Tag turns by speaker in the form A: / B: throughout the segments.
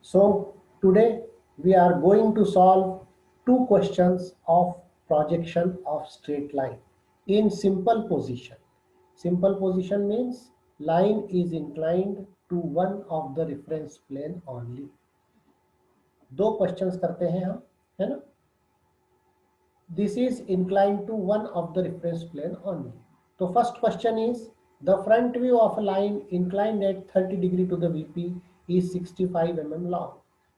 A: So today we are going to solve two questions of projection of straight line in simple position. Simple position means line is inclined to one of the reference plane only. दो questions करते हैं हम, है ना? This is inclined to one of the reference plane only. So first question is, the front view of a line inclined at 30 degree to the VP is 65 mm long.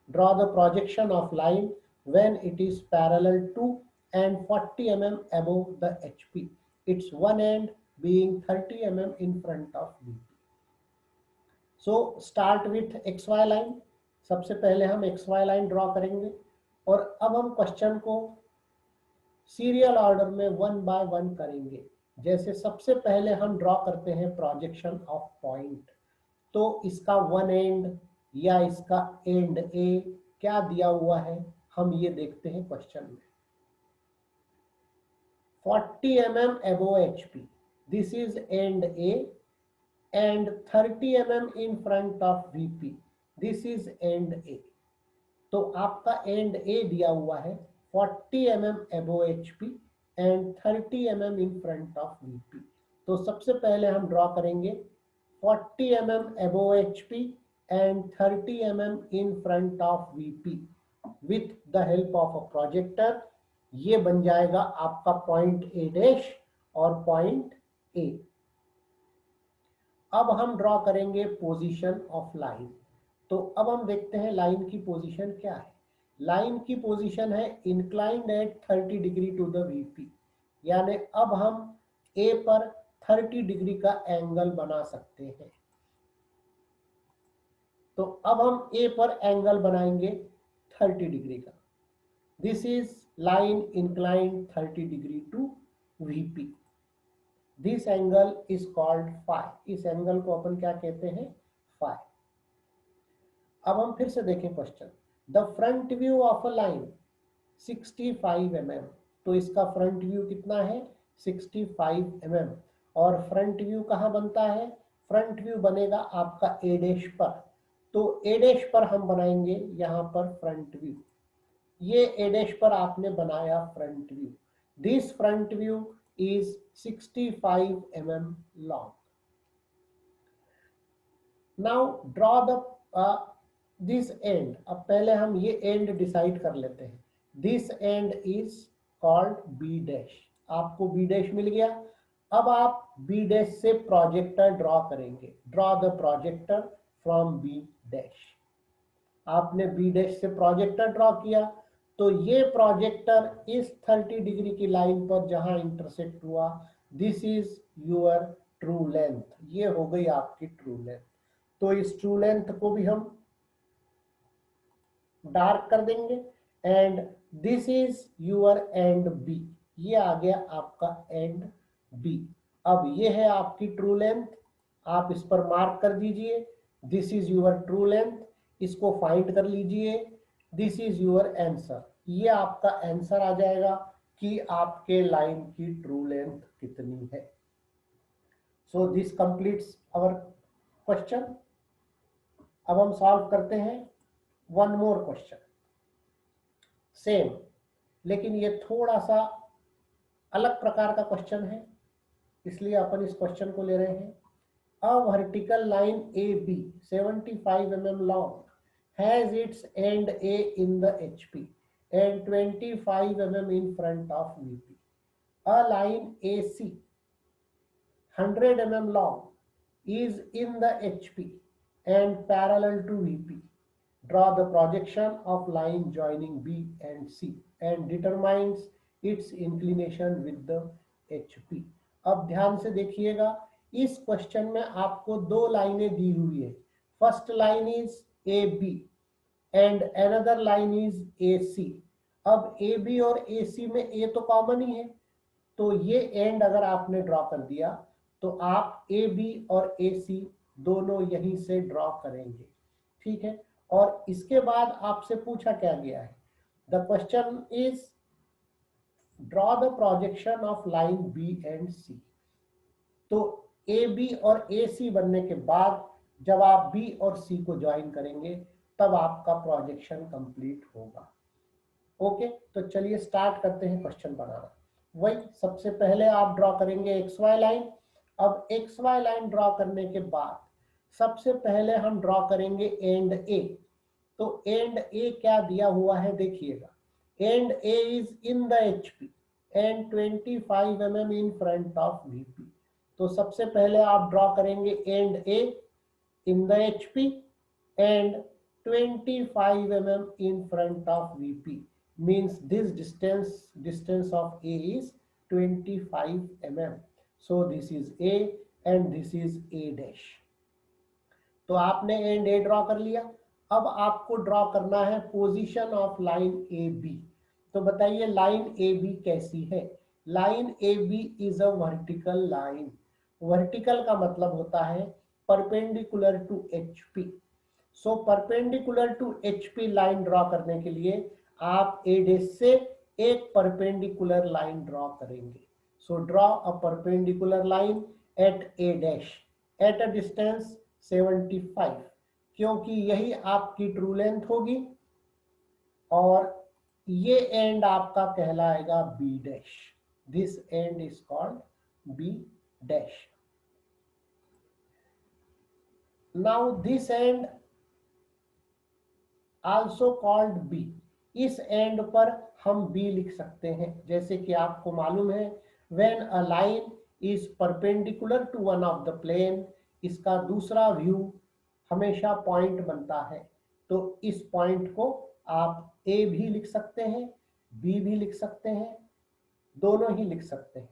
A: Draw the projection of line when it is parallel to and 40 mm above the HP. Its one end being 30 mm in front of VP. So start with XY line. सबसे पहले हम XY line draw करेंगे और अब हम question को serial order में one by one करेंगे। जैसे सबसे पहले हम ड्रॉ करते हैं प्रोजेक्शन ऑफ पॉइंट, तो इसका वन एंड या इसका एंड ए क्या दिया हुआ है हम ये देखते हैं क्वेश्चन में। 40 mm above HP, this is end A, and 30 mm in front of VP, this is end A। तो आपका एंड ए दिया हुआ है 40 mm above HP and 30 mm in front of VP। तो सबसे पहले हम ड्रॉ करेंगे 40 mm above HP and 30 mm in front of VP with the help of a projector। ये बन जाएगा आपका पॉइंट ए डैश और पॉइंट ए। अब हम ड्रॉ करेंगे पोजीशन ऑफ लाइन। तो अब हम देखते हैं लाइन की पोजीशन क्या है। लाइन की पोजीशन है inclined at 30 degree to the VP, यानी अब हम ए पर 30 डिग्री का एंगल बना सकते हैं। तो अब हम ए पर एंगल बनाएंगे 30 डिग्री का। This is line inclined 30 degree to VP। This angle is called phi. इस एंगल को अपन क्या कहते हैं? फाई। अब हम फिर से देखें question. The front view of a line 65 mm, तो इसका फ्रंट व्यू कितना है? 65 mm। और फ्रंट व्यू कहाँ बनता है? फ्रंट व्यू बनेगा आपका ए डैश पर। तो ए डैश पर हम बनाएंगे यहाँ पर फ्रंट व्यू। ये ए डैश पर आपने बनाया front view. This front view is 65 mm long. Now draw the this end। अब पहले हम ये end डिसाइड कर लेते हैं। This end is called B dash। आपको B dash मिल गया। अब आप B dash से प्रोजेक्टर ड्रॉ करेंगे। Draw the projector from B dash। आपने B dash से प्रोजेक्टर ड्रॉ किया, तो ये प्रोजेक्टर इस 30 डिग्री की लाइन पर जहां इंटरसेक्ट हुआ, this is your true length. ये हो गई आपकी ट्रू लेंथ। तो इस ट्रू लेंथ को भी हम डार्क कर देंगे and this is your end B. ये आ गया आपका एंड बी। अब ये है आपकी ट्रू लेंथ। आप इस पर मार्क कर दीजिए, this is your true length. इसको फाइंड कर लीजिए, दिस इज योर आंसर। ये आपका आंसर आ जाएगा कि आपके लाइन की ट्रू लेंथ कितनी है। So this completes our question. अब हम सॉल्व करते हैं वन मोर क्वेश्चन, सेम, लेकिन ये थोड़ा सा अलग प्रकार का क्वेश्चन है, इसलिए अपन इस क्वेश्चन को ले रहे हैं। अ vertical line AB 75 mm long has its end A in the HP and 25 mm in front of VP. A line AC 100 mm long is in the HP and parallel to VP. Draw the projection of line joining B and C and determines its inclination with the HP। अब ध्यान से देखिएगा, इस question में आपको दो लाइनें दी हुई है। First line is AB and another line is AC। अब AB और AC में A तो कॉमन ही है, तो ये एंड अगर आपने ड्रॉ कर दिया तो आप AB और AC दोनों यहीं से ड्रॉ करेंगे। ठीक है। और इसके बाद आपसे पूछा क्या गया है? The question is draw the projection of line B and C। तो AB और AC बनने के बाद जब आप B और C को ज्वाइन करेंगे तब आपका प्रोजेक्शन कंप्लीट होगा। ओके, तो चलिए स्टार्ट करते हैं क्वेश्चन बनाना। वही सबसे पहले आप ड्रॉ करेंगे एक्स वाई लाइन। अब एक्स वाई लाइन ड्रॉ करने के बाद सबसे पहले हम ड्रॉ करेंगे एंड ए। तो एंड ए क्या दिया हुआ है देखिएगा, and A is in the HP and 25 mm in front of VP. तो सबसे पहले आप ड्रॉ करेंगे and A in the HP and 25 mm in front of VP, means this distance of A is 25 mm. So this is A and this is A dash. तो आपने and A draw कर लिया। अब आपको draw करना है position of line A B. तो बताइए लाइन ए बी कैसी है। Line A B is a vertical line. Vertical का मतलब होता है perpendicular to HP. So perpendicular to HP line draw करने के लिए आप ए डैश से एक परपेंडिकुलर लाइन ड्रॉ करेंगे। So draw a perpendicular line at A dash at a distance 75, क्योंकि यही आपकी ट्रू लेंथ होगी और ये एंड आपका कहलाएगा B dash. This end is called B dash. Now this end also called B. इस एंड पर हम बी लिख सकते हैं। जैसे कि आपको मालूम है when a line is perpendicular to one of the plane, इसका दूसरा व्यू हमेशा पॉइंट बनता है। तो इस पॉइंट को आप ए भी लिख सकते हैं, बी भी लिख सकते हैं, दोनों ही लिख सकते हैं।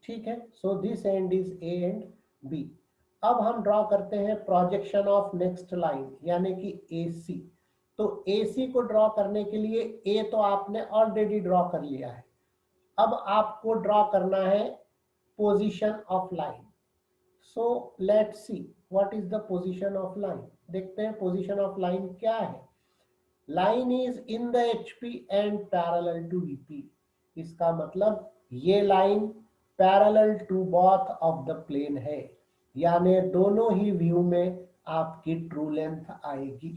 A: ठीक है, so this end is A and B. अब हम ड्रॉ करते हैं प्रोजेक्शन ऑफ नेक्स्ट लाइन यानी कि ए सी। तो ए सी को ड्रॉ करने के लिए ए तो आपने ऑलरेडी ड्रॉ कर लिया है। अब आपको ड्रॉ करना है position of line. So let's see what is the position of line. देखते हैं पोजीशन ऑफ लाइन क्या है। Line is in the HP and parallel to VP. इसका मतलब ये line parallel to both of the plane है, यानी दोनों ही व्यू में आपकी ट्रू लेंथ आएगी।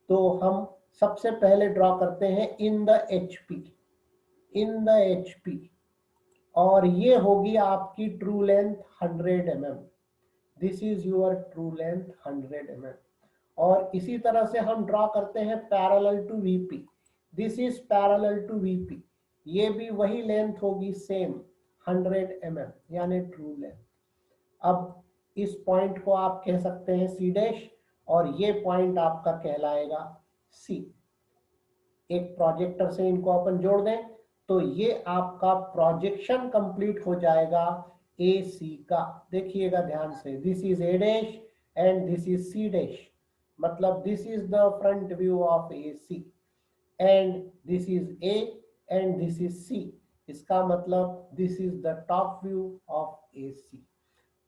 A: तो हम सबसे पहले ड्रॉ करते हैं इन the HP, in the HP, और ये होगी आपकी true length 100 mm। This is your true length 100 mm। और इसी तरह से हम ड्रॉ करते हैं parallel to VP. This is parallel to VP, ये भी वही लेंथ होगी सेम 100 mm यानी ट्रू लेंथ। अब इस पॉइंट को आप कह सकते हैं सी डैश और ये पॉइंट आपका कहलाएगा सी। एक प्रोजेक्टर से इनको अपन जोड़ दें तो ये आपका प्रोजेक्शन कंप्लीट हो जाएगा ए सी का। देखिएगा ध्यान से, this is A dash and this is C dash. मतलब this is the front view of A C and this is A and this is C. इसका मतलब this is the top view of A C.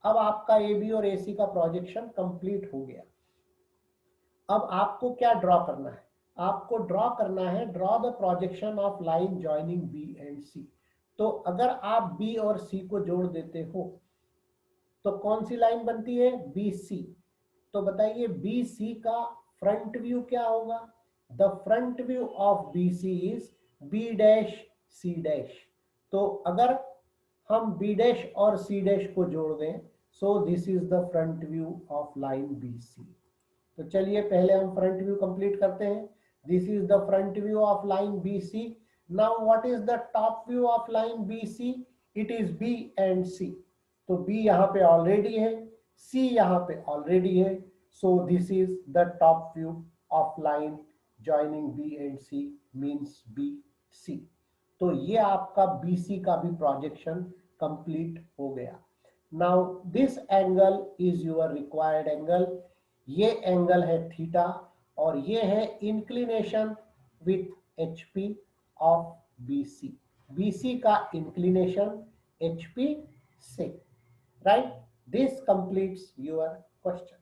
A: अब आपका A B और ए सी का projection complete हो गया। अब आपको क्या ड्रॉ करना है, आपको ड्रॉ करना है draw the projection of line joining B and C. तो अगर आप बी और सी को जोड़ देते हो तो कौन सी लाइन बनती है, बी सी। तो बताइए बी सी का फ्रंट व्यू क्या होगा। The front view of B C is B dash C dash. तो अगर हम बी डैश और सी डैश को जोड़ दें, so this is the front view of line B C. तो चलिए पहले हम फ्रंट व्यू कंप्लीट करते हैं। This is the front view of line B C. Now what is the top view of line B C, it is B and C. तो B यहाँ पे already है, सी यहाँ पे ऑलरेडी है, so this is the top view of line joining B and C means B C. तो ये आपका बी सी का भी प्रोजेक्शन कंप्लीट हो गया। Now this angle is your required angle. ये एंगल है थीटा और ये है inclination with HP of BC. BC का इंक्लिनेशन एचपी से, right. This completes your question.